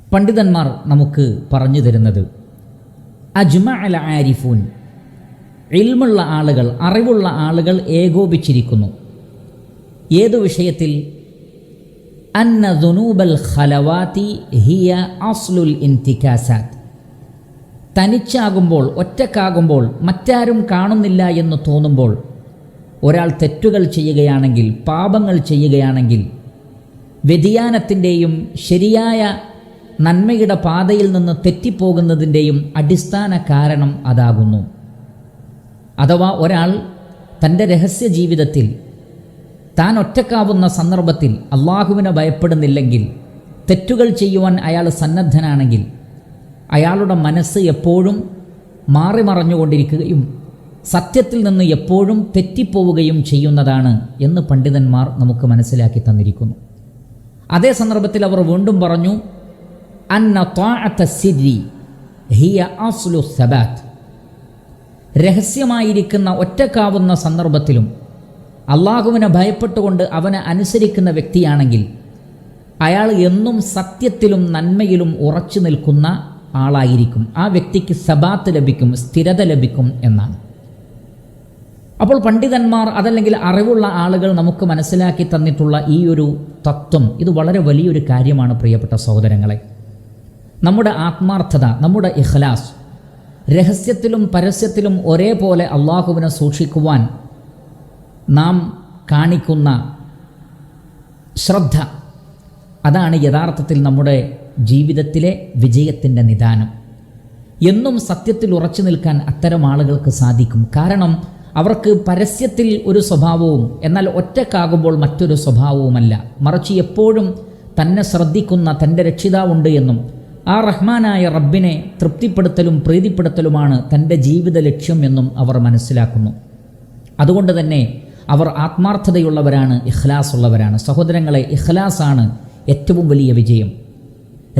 പണ്ഡിതന്മാർ നമുക്ക് പറഞ്ഞു തരുന്നത്, അജ്മഅൽ ആരിഫൂൻ, ഇൽമുള്ള ആളുകൾ, അറിവുള്ള ആളുകൾ ഏകോപിച്ചിരിക്കുന്നു. ഏതു വിഷയത്തിൽ? അന്ന ദുനൂബൽ ഖലവാതി ഹിയ അസ്ലുൽ ഇന്തികാസാത്ത്. തനിച്ചാകുമ്പോൾ, ഒറ്റക്കാകുമ്പോൾ, മറ്റാരും കാണുന്നില്ല എന്ന് തോന്നുമ്പോൾ ഒരാൾ തെറ്റുകൾ ചെയ്യുകയാണെങ്കിൽ, പാപങ്ങൾ ചെയ്യുകയാണെങ്കിൽ, വ്യതിയാനത്തിൻ്റെയും ശരിയായ നന്മയുടെ പാതയിൽ നിന്ന് തെറ്റിപ്പോകുന്നതിൻ്റെയും അടിസ്ഥാന കാരണം അതാകുന്നു. അഥവാ ഒരാൾ തൻ്റെ രഹസ്യ ജീവിതത്തിൽ താൻ ഒറ്റക്കാവുന്ന സന്ദർഭത്തിൽ അള്ളാഹുവിനെ ഭയപ്പെടുന്നില്ലെങ്കിൽ, തെറ്റുകൾ ചെയ്യുവാൻ അയാൾ സന്നദ്ധനാണെങ്കിൽ, അയാളുടെ മനസ്സ് എപ്പോഴും മാറി മറഞ്ഞുകൊണ്ടിരിക്കുകയും സത്യത്തിൽ നിന്ന് എപ്പോഴും തെറ്റിപ്പോവുകയും ചെയ്യുന്നതാണ് എന്ന് പണ്ഡിതന്മാർ നമുക്ക് മനസ്സിലാക്കി തന്നിരിക്കുന്നു. അതേ സന്ദർഭത്തിൽ അവർ വീണ്ടും പറഞ്ഞു, അന്ന ത്വാഅത സിരി ഹിയ അസ്ലു സബാത്ത്. രഹസ്യമായിരിക്കുന്ന ഒറ്റക്കാവുന്ന സന്ദർഭത്തിലും അള്ളാഹുവിനെ ഭയപ്പെട്ടുകൊണ്ട് അവനെ അനുസരിക്കുന്ന വ്യക്തിയാണെങ്കിൽ അയാൾ എന്നും സത്യത്തിലും നന്മയിലും ഉറച്ചു നിൽക്കുന്ന ആളായിരിക്കും. ആ വ്യക്തിക്ക് സബാത്ത് ലഭിക്കും, സ്ഥിരത ലഭിക്കും എന്നാണ്. അപ്പോൾ പണ്ഡിതന്മാർ, അതല്ലെങ്കിൽ അറിവുള്ള ആളുകൾ നമുക്ക് മനസ്സിലാക്കി തന്നിട്ടുള്ള ഈ ഒരു തത്വം, ഇത് വളരെ വലിയൊരു കാര്യമാണ് പ്രിയപ്പെട്ട സഹോദരങ്ങളെ. നമ്മുടെ ആത്മാർത്ഥത, നമ്മുടെ ഇഖ്ലാസ്, രഹസ്യത്തിലും പരസ്യത്തിലും ഒരേപോലെ അള്ളാഹുവിനെ സൂക്ഷിക്കുവാൻ നാം കാണിക്കുന്ന ശ്രദ്ധ, അതാണ് യഥാർത്ഥത്തിൽ നമ്മുടെ ജീവിതത്തിലെ വിജയത്തിൻ്റെ നിദാനം. എന്നും സത്യത്തിൽ ഉറച്ചു നിൽക്കാൻ അത്തരം ആളുകൾക്ക് സാധിക്കും. കാരണം അവർക്ക് പരസ്യത്തിൽ ഒരു സ്വഭാവവും എന്നാൽ ഒറ്റക്കാകുമ്പോൾ മറ്റൊരു സ്വഭാവവുമല്ല. മറിച്ച് എപ്പോഴും തന്നെ ശ്രദ്ധിക്കുന്ന തൻ്റെ രക്ഷിതാവുണ്ട് എന്നും ആ റഹ്മാനായ റബ്ബിനെ തൃപ്തിപ്പെടുത്തലും പ്രീതിപ്പെടുത്തലുമാണ് തൻ്റെ ജീവിത ലക്ഷ്യം എന്നും അവർ മനസ്സിലാക്കുന്നു. അതുകൊണ്ട് തന്നെ അവർ ആത്മാർത്ഥതയുള്ളവരാണ്, ഇഖ്ലാസ് ഉള്ളവരാണ്. സഹോദരങ്ങളെ, ഇഖ്ലാസാണ് ഏറ്റവും വലിയ വിജയം.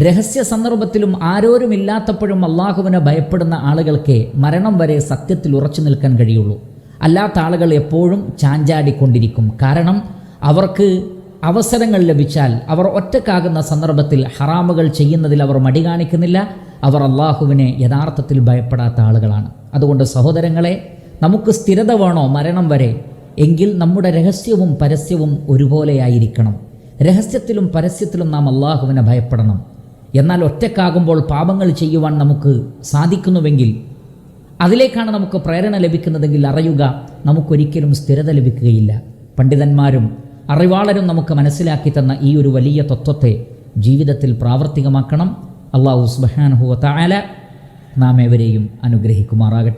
രഹസ്യ സന്ദർഭത്തിലും ആരോരുമില്ലാത്തപ്പോഴും അള്ളാഹുവിനെ ഭയപ്പെടുന്ന ആളുകൾക്ക് മരണം വരെ സത്യത്തിൽ ഉറച്ചു നിൽക്കാൻ കഴിയുള്ളൂ. അല്ലാത്ത ആളുകൾ എപ്പോഴും ചാഞ്ചാടിക്കൊണ്ടിരിക്കും. കാരണം അവർക്ക് അവസരങ്ങൾ ലഭിച്ചാൽ, അവർ ഒറ്റക്കാകുന്ന സന്ദർഭത്തിൽ ഹറാമുകൾ ചെയ്യുന്നതിൽ അവർ മടി കാണിക്കുന്നില്ല. അവർ അള്ളാഹുവിനെ യഥാർത്ഥത്തിൽ ഭയപ്പെടാത്ത ആളുകളാണ്. അതുകൊണ്ട് സഹോദരങ്ങളെ, നമുക്ക് സ്ഥിരത വേണോ മരണം വരെ? എങ്കിൽ നമ്മുടെ രഹസ്യവും പരസ്യവും ഒരുപോലെയായിരിക്കണം. രഹസ്യത്തിലും പരസ്യത്തിലും നാം അള്ളാഹുവിനെ ഭയപ്പെടണം. എന്നാൽ ഒറ്റക്കാകുമ്പോൾ പാപങ്ങൾ ചെയ്യുവാൻ നമുക്ക് സാധിക്കുന്നുവെങ്കിൽ, അതിലേക്കാണ് നമുക്ക് പ്രേരണ ലഭിക്കുന്നതെങ്കിൽ അറിയുക, നമുക്കൊരിക്കലും സ്ഥിരത ലഭിക്കുകയില്ല. പണ്ഡിതന്മാരും അറിവാളരും നമുക്ക് മനസ്സിലാക്കി തന്ന ഈ ഒരു വലിയ തത്വത്തെ ജീവിതത്തിൽ പ്രാവർത്തികമാക്കണം. അല്ലാഹു സുബ്ഹാനഹു വ തആല നാം ഏവരെയും അനുഗ്രഹിക്കുമാറാകട്ടെ.